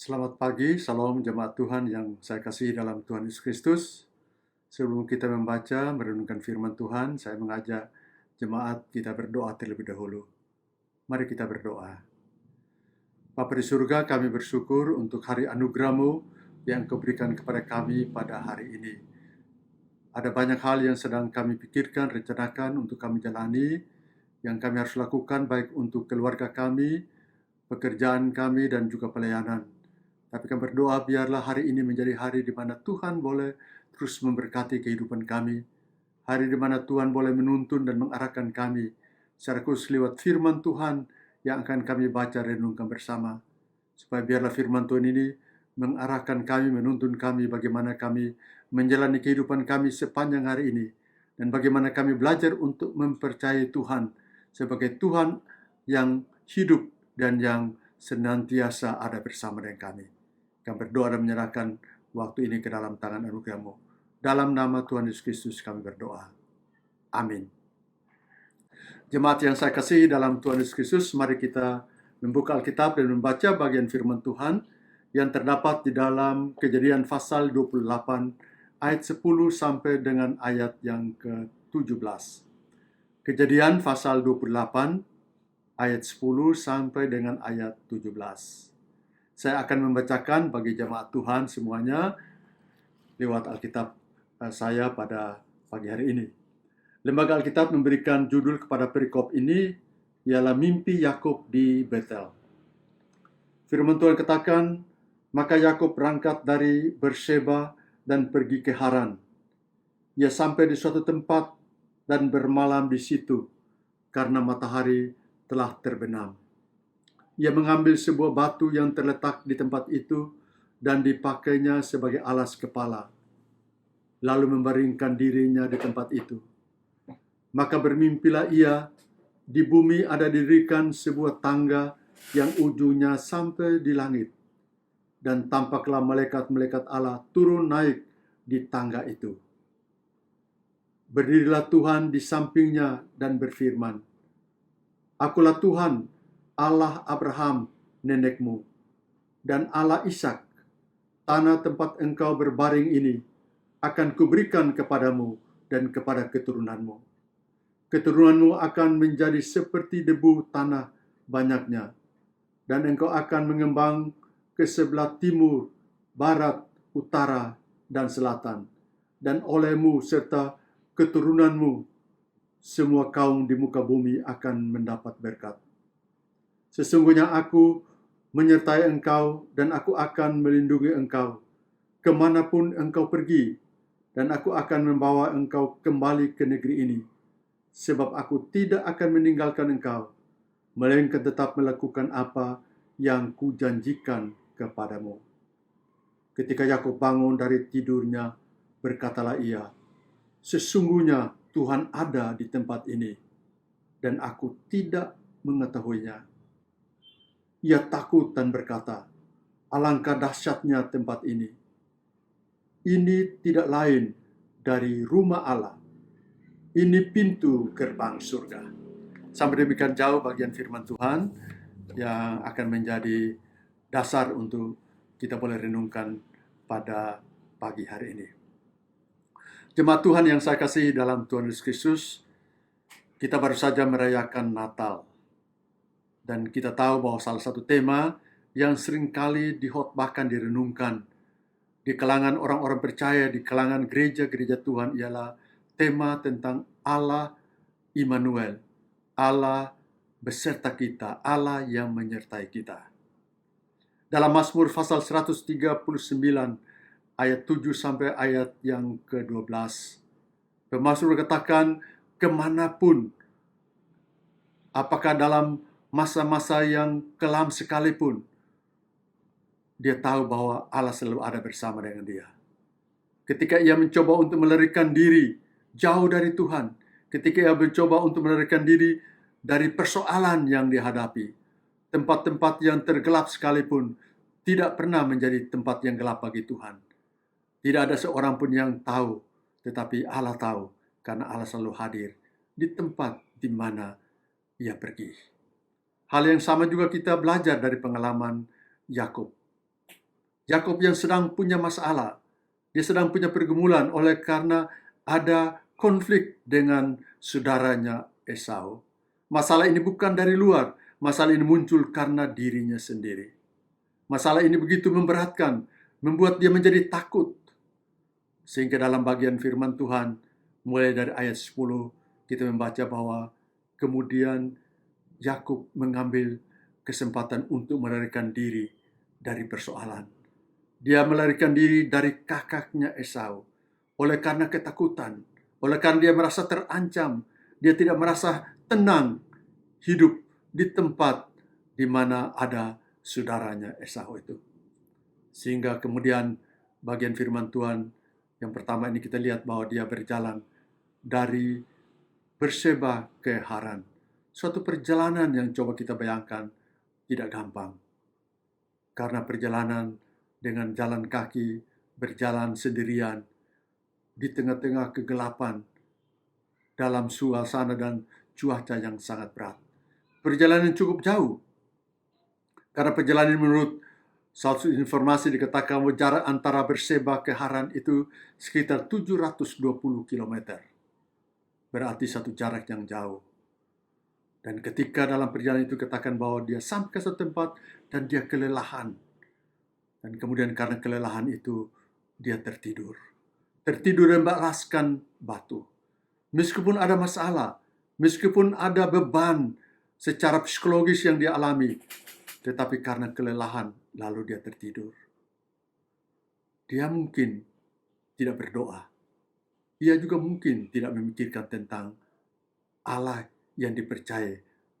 Selamat pagi, salam jemaat Tuhan yang saya kasihi dalam Tuhan Yesus Kristus. Sebelum kita membaca, merenungkan firman Tuhan, saya mengajak jemaat kita berdoa terlebih dahulu. Mari kita berdoa. Bapa di surga, kami bersyukur untuk hari anugerah-Mu yang Kau berikan kepada kami pada hari ini. Ada banyak hal yang sedang kami pikirkan, rencanakan untuk kami jalani, yang kami harus lakukan baik untuk keluarga kami, pekerjaan kami, dan juga pelayanan. Tapi kami berdoa biarlah hari ini menjadi hari di mana Tuhan boleh terus memberkati kehidupan kami. Hari di mana Tuhan boleh menuntun dan mengarahkan kami secara khusus lewat firman Tuhan yang akan kami baca renungkan bersama. Supaya biarlah firman Tuhan ini mengarahkan kami, menuntun kami bagaimana kami menjalani kehidupan kami sepanjang hari ini. Dan bagaimana kami belajar untuk mempercayai Tuhan sebagai Tuhan yang hidup dan yang senantiasa ada bersama dengan kami. Kami berdoa dan menyerahkan waktu ini ke dalam tangan anugerah-Mu. Dalam nama Tuhan Yesus Kristus kami berdoa. Amin. Jemaat yang saya kasihi dalam Tuhan Yesus Kristus, mari kita membuka Alkitab dan membaca bagian firman Tuhan yang terdapat di dalam Kejadian pasal 28 ayat 10 sampai dengan ayat yang ke-17. Kejadian pasal 28 ayat 10 sampai dengan ayat 17. Saya akan membacakan bagi jemaat Tuhan semuanya lewat Alkitab saya pada pagi hari ini. Lembaga Alkitab memberikan judul kepada perikop ini ialah Mimpi Yakub di Betel. Firman Tuhan katakan, maka Yakub berangkat dari Berseba dan pergi ke Haran. Ia sampai di suatu tempat dan bermalam di situ karena matahari telah terbenam. Ia mengambil sebuah batu yang terletak di tempat itu dan dipakainya sebagai alas kepala, lalu membaringkan dirinya di tempat itu. Maka bermimpilah ia, di bumi ada didirikan sebuah tangga yang ujungnya sampai di langit, dan tampaklah malaikat-malaikat Allah turun naik di tangga itu. Berdirilah Tuhan di sampingnya dan berfirman, Akulah Tuhan, Allah Abraham, nenekmu, dan Allah Ishak. Tanah tempat engkau berbaring ini akan kuberikan kepadamu dan kepada keturunanmu. Keturunanmu akan menjadi seperti debu tanah banyaknya, dan engkau akan mengembang ke sebelah timur, barat, utara, dan selatan. Dan olehmu serta keturunanmu, semua kaum di muka bumi akan mendapat berkat. Sesungguhnya aku menyertai engkau dan aku akan melindungi engkau kemanapun engkau pergi, dan aku akan membawa engkau kembali ke negeri ini, sebab aku tidak akan meninggalkan engkau, melainkan tetap melakukan apa yang kujanjikan kepadamu. Ketika Yakub bangun dari tidurnya, berkatalah ia, sesungguhnya Tuhan ada di tempat ini, dan aku tidak mengetahuinya. Ia takut dan berkata, alangkah dahsyatnya tempat ini. Ini tidak lain dari rumah Allah. Ini pintu gerbang surga. Sampai demikian jauh bagian firman Tuhan yang akan menjadi dasar untuk kita boleh renungkan pada pagi hari ini. Jemaat Tuhan yang saya kasihi dalam Tuhan Yesus Kristus, kita baru saja merayakan Natal. Dan kita tahu bahwa salah satu tema yang seringkali dihotbahkan, direnungkan di kalangan orang-orang percaya, di kalangan gereja-gereja Tuhan ialah tema tentang Allah Immanuel, Allah beserta kita, Allah yang menyertai kita. Dalam Mazmur pasal 139 ayat 7 sampai ayat yang ke-12, pemazmur berkatakan, kemanapun, apakah dalam masa-masa yang kelam sekalipun, dia tahu bahwa Allah selalu ada bersama dengan dia. Ketika ia mencoba untuk melarikan diri jauh dari Tuhan, ketika ia mencoba untuk melarikan diri dari persoalan yang dihadapi, tempat-tempat yang tergelap sekalipun tidak pernah menjadi tempat yang gelap bagi Tuhan. Tidak ada seorang pun yang tahu, tetapi Allah tahu, karena Allah selalu hadir di tempat di mana ia pergi. Hal yang sama juga kita belajar dari pengalaman Yakub. Yakub yang sedang punya masalah, dia sedang punya pergumulan oleh karena ada konflik dengan saudaranya Esau. Masalah ini bukan dari luar, masalah ini muncul karena dirinya sendiri. Masalah ini begitu memberatkan, membuat dia menjadi takut. Sehingga dalam bagian firman Tuhan, mulai dari ayat 10, kita membaca bahwa kemudian Yakub mengambil kesempatan untuk melarikan diri dari persoalan. Dia melarikan diri dari kakaknya Esau. Oleh karena ketakutan, oleh karena dia merasa terancam, dia tidak merasa tenang hidup di tempat di mana ada saudaranya Esau itu. Sehingga kemudian bagian firman Tuhan yang pertama ini kita lihat bahwa dia berjalan dari Berseba ke Haran. Suatu perjalanan yang coba kita bayangkan tidak gampang. Karena perjalanan dengan jalan kaki, berjalan sendirian, di tengah-tengah kegelapan, dalam suasana dan cuaca yang sangat berat. Perjalanan cukup jauh. Karena perjalanan menurut satu informasi dikatakan bahwa jarak antara Berseba ke Haran itu sekitar 720 km. Berarti satu jarak yang jauh. Dan ketika dalam perjalanan itu katakan bahwa dia sampai ke satu tempat dan dia kelelahan. Dan kemudian karena kelelahan itu dia tertidur. Tertidur dan beraskan batu. Meskipun ada masalah, meskipun ada beban secara psikologis yang dia alami, tetapi karena kelelahan lalu dia tertidur. Dia mungkin tidak berdoa. Ia juga mungkin tidak memikirkan tentang Allah yang dipercayai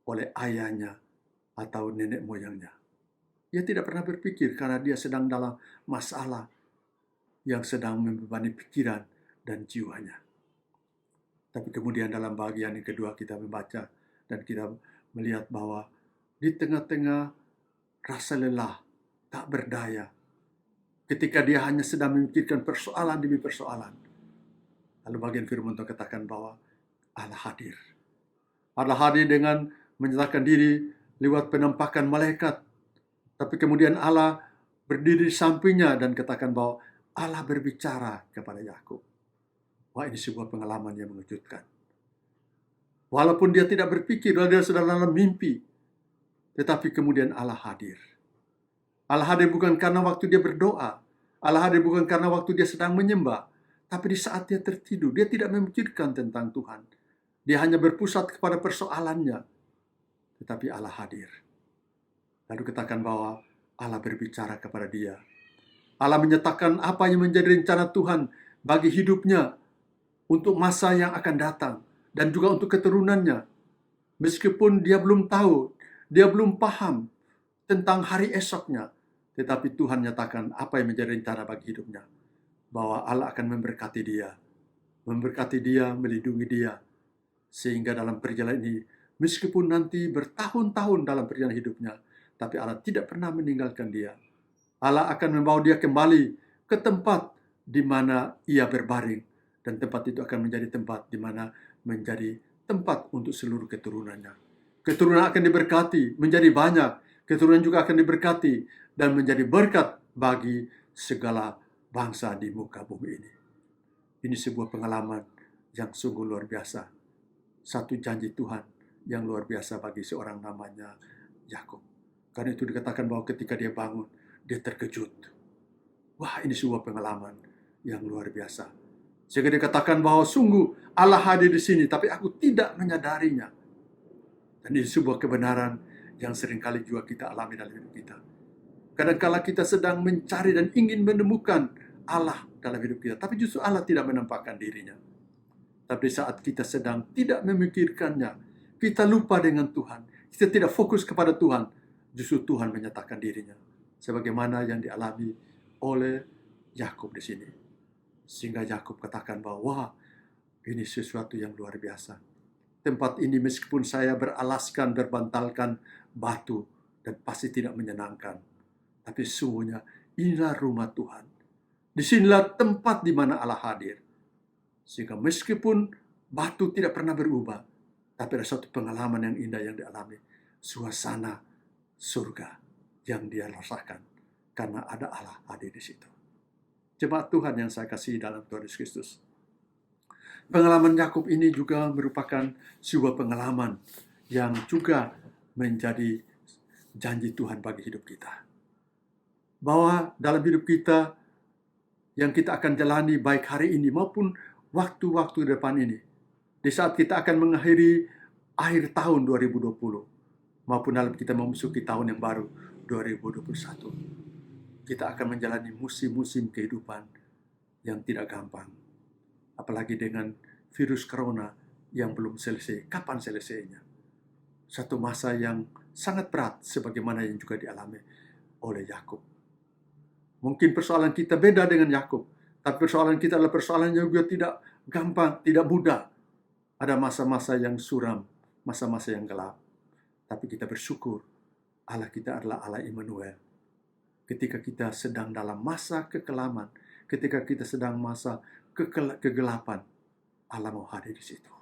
oleh ayahnya atau nenek moyangnya. Ia tidak pernah berpikir karena dia sedang dalam masalah yang sedang membebani pikiran dan jiwanya. Tapi kemudian dalam bagian yang kedua kita membaca dan kita melihat bahwa di tengah-tengah rasa lelah, tak berdaya, ketika dia hanya sedang memikirkan persoalan demi persoalan, lalu bagian firman Tuhan katakan bahwa Allah hadir. Allah hadir dengan menyatakan diri lewat penampakan malaikat. Tapi kemudian Allah berdiri di sampingnya dan katakan bahwa Allah berbicara kepada Yakub. Wah, ini sebuah pengalaman yang mengejutkan. Walaupun dia tidak berpikir, dia sedang dalam mimpi, tetapi kemudian Allah hadir. Allah hadir bukan karena waktu dia berdoa. Allah hadir bukan karena waktu dia sedang menyembah. Tapi di saat dia tertidur, dia tidak memikirkan tentang Tuhan. Dia hanya berpusat kepada persoalannya. Tetapi Allah hadir. Lalu katakan bahwa Allah berbicara kepada dia. Allah menyatakan apa yang menjadi rencana Tuhan bagi hidupnya untuk masa yang akan datang dan juga untuk keturunannya. Meskipun dia belum tahu, dia belum paham tentang hari esoknya, tetapi Tuhan nyatakan apa yang menjadi rencana bagi hidupnya. Bahwa Allah akan memberkati dia, melindungi dia. Sehingga dalam perjalanan ini, meskipun nanti bertahun-tahun dalam perjalanan hidupnya, tapi Allah tidak pernah meninggalkan dia. Allah akan membawa dia kembali ke tempat di mana ia berbaring. Dan tempat itu akan menjadi tempat di mana menjadi tempat untuk seluruh keturunannya. Keturunan akan diberkati, menjadi banyak. Keturunan juga akan diberkati dan menjadi berkat bagi segala bangsa di muka bumi ini. Ini sebuah pengalaman yang sungguh luar biasa. Satu janji Tuhan yang luar biasa bagi seorang namanya Yakub. Karena itu dikatakan bahwa ketika dia bangun, dia terkejut. Wah, ini sebuah pengalaman yang luar biasa. Sehingga dikatakan bahwa sungguh Allah hadir di sini, tapi aku tidak menyadarinya. Dan ini sebuah kebenaran yang seringkali juga kita alami dalam hidup kita. Kadang-kala kita sedang mencari dan ingin menemukan Allah dalam hidup kita, tapi justru Allah tidak menampakkan dirinya. Tapi saat kita sedang tidak memikirkannya, kita lupa dengan Tuhan, kita tidak fokus kepada Tuhan, justru Tuhan menyatakan dirinya. Sebagaimana yang dialami oleh Yakub di sini. Sehingga Yakub katakan bahwa, wah, ini sesuatu yang luar biasa. Tempat ini meskipun saya beralaskan, berbantalkan batu, dan pasti tidak menyenangkan. Tapi sungguhnya inilah rumah Tuhan. Disinilah tempat di mana Allah hadir. Sehingga meskipun batu tidak pernah berubah, tapi ada suatu pengalaman yang indah yang dialami. Suasana surga yang dia rasakan. karena ada Allah hadir di situ. Jemaat Tuhan yang saya kasihi dalam Tuhan Yesus Kristus. Pengalaman Yakub ini juga merupakan sebuah pengalaman yang juga menjadi janji Tuhan bagi hidup kita. Bahwa dalam hidup kita yang kita akan jalani baik hari ini maupun waktu-waktu depan ini, di saat kita akan mengakhiri akhir tahun 2020 maupun dalam kita memasuki tahun yang baru 2021, kita akan menjalani musim-musim kehidupan yang tidak gampang. Apalagi dengan virus corona yang belum selesai. Kapan selesainya? Satu masa yang sangat berat sebagaimana yang juga dialami oleh Yakub. Mungkin persoalan kita beda dengan Yakub, tapi persoalan kita adalah persoalan yang juga tidak gampang, tidak mudah. Ada masa-masa yang suram, masa-masa yang gelap. Tapi kita bersyukur Allah kita adalah Allah Immanuel. Ketika kita sedang dalam masa kekelaman, ketika kita sedang masa kegelapan, Allah mau hadir di situ.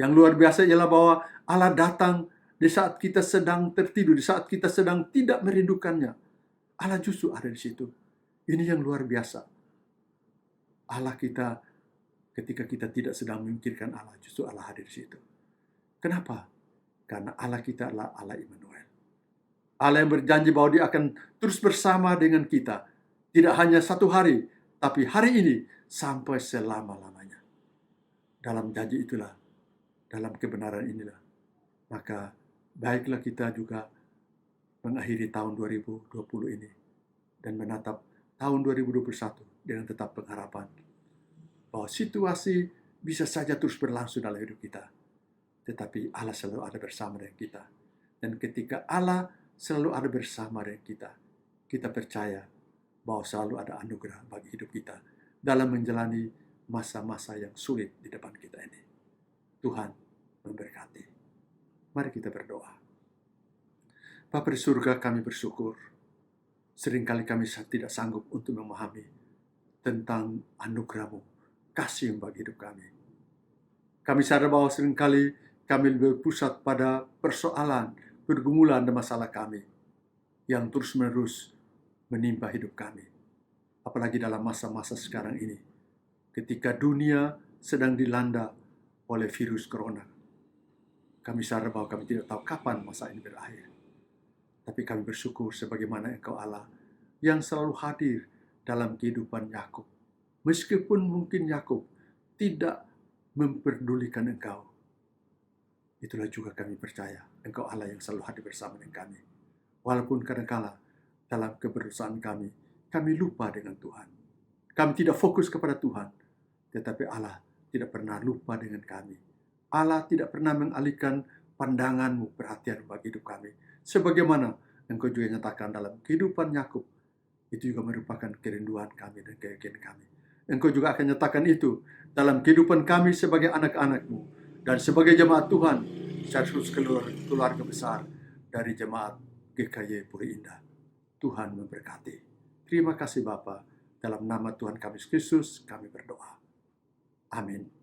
Yang luar biasa ialah bahwa Allah datang di saat kita sedang tertidur, di saat kita sedang tidak merindukannya. Allah justru ada di situ. Ini yang luar biasa. Allah kita, ketika kita tidak sedang memikirkan Allah, justru Allah hadir di situ. Kenapa? Karena Allah kita adalah Allah Immanuel. Allah yang berjanji bahwa Dia akan terus bersama dengan kita. Tidak hanya satu hari, tapi hari ini sampai selama-lamanya. Dalam janji itulah, dalam kebenaran inilah, maka baiklah kita juga mengakhiri tahun 2020 ini dan menatap tahun 2021 dengan tetap pengharapan bahwa situasi bisa saja terus berlangsung dalam hidup kita, tetapi Allah selalu ada bersama dengan kita. Dan ketika Allah selalu ada bersama dengan kita, kita percaya bahwa selalu ada anugerah bagi hidup kita dalam menjalani masa-masa yang sulit di depan kita ini. Tuhan memberkati. Mari kita berdoa. Bapa di surga, kami bersyukur. Seringkali kami tidak sanggup untuk memahami tentang anugerah-Mu, kasih bagi hidup kami. Kami sadar bahwa seringkali kami berpusat pada persoalan, pergumulan dan masalah kami yang terus-menerus menimpa hidup kami. Apalagi dalam masa-masa sekarang ini, ketika dunia sedang dilanda oleh virus corona. Kami sadar bahwa kami tidak tahu kapan masa ini berakhir. Tapi kami bersyukur sebagaimana Engkau Allah yang selalu hadir dalam kehidupan Yakub. Meskipun mungkin Yakub tidak memperdulikan Engkau, itulah juga kami percaya Engkau Allah yang selalu hadir bersama dengan kami. Walaupun kadang-kala dalam keberdosan kami lupa dengan Tuhan. Kami tidak fokus kepada Tuhan, tetapi Allah tidak pernah lupa dengan kami. Allah tidak pernah mengalihkan pandangan-Mu, perhatian bagi hidup kami. Sebagaimana Engkau juga nyatakan dalam kehidupan Yakub, itu juga merupakan kerinduan kami dan keyakinan kami. Engkau juga akan nyatakan itu dalam kehidupan kami sebagai anak-anak-Mu dan sebagai jemaat Tuhan, secara keluarga besar dari jemaat GKY Puri Indah. Tuhan memberkati. Terima kasih Bapa. Dalam nama Tuhan kami Yesus Kristus kami berdoa. Amin.